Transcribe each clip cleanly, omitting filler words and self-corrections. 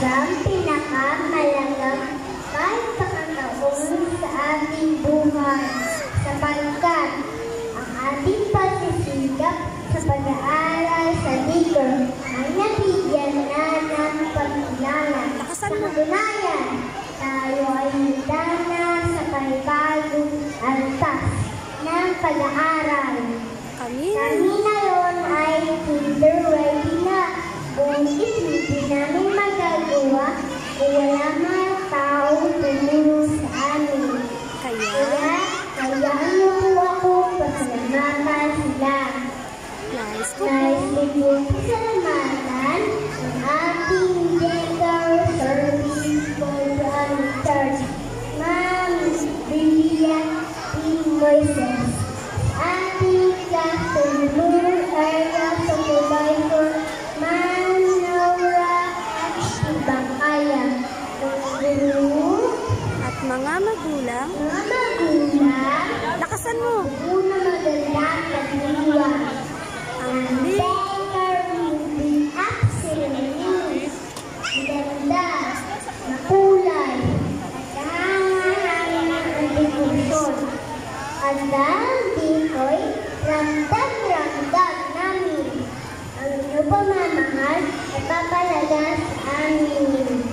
siyang pinakamalagang pagkakataon sa ating buhay sapagkat ang ating pagsisikap sa pag-aaral sa Digger ay nabigyan na ng pagkilala. Sa katunayan, tayo ay handa na sa panibagong antas ng pag-aaral. Kami ngayon ay kinder-ready na. Kung hindi namin magagawa, wala mga taong tumulong sa amin. Kaya ano po ako pasalamatan sila. Nais ko pasalamatan ang ating Digger Service Program Church, Ma'am Bria P. Moises, ating Kasumur Area Supervisor, Ma'am Nora H. Bangkaya, at mga magulang, lakasan mo! Una magandang pagdiwang. Ang Digger will be absolutely maganda, makulay, at kahanga-hanga ang devotion. At dahil dito'y ramdam-ramdam namin ang inyong pamamahal at papalaga sa amin.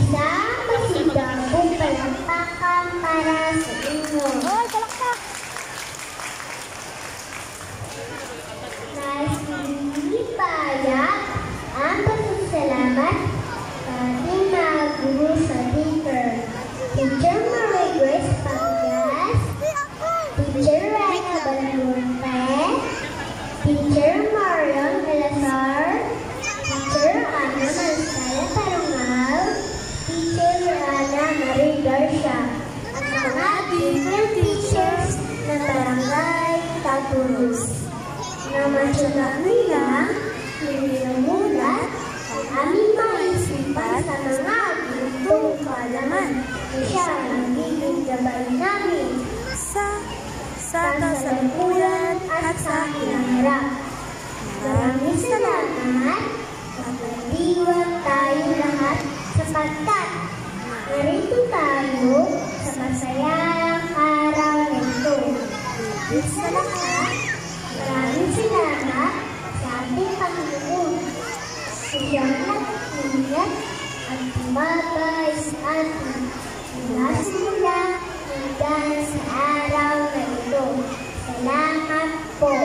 Isang masigabong palampakan para sa inyo. Hoy, palakpak! Nais ipahayag ang pasasalamat sa ating mga guru sa Digger. Teacher Marie Grace Panggas, Teacher Rena Balmonte, Teacher Marion Elazar, Teacher Ana Mansala Tarangal, Teacher Ana Marie Garcia, at mga Digger teachers na barangay Tagurus. Namasyagan nila, nilimulat ang aming mga isipan sa mga gintong kaalaman na siya nagiging gabay namin sa kasalukuyan at sa hinaharap. Maraming salamat at nagdiwang tayo lahat sapagkat narito tayo sa masayang araw na ito. Higit sa lahat, maraming salamat sa ating Panginoon. Siyang nag-ingat at tumabay sa atin mula simula hanggang sa araw na ito. Salamat po.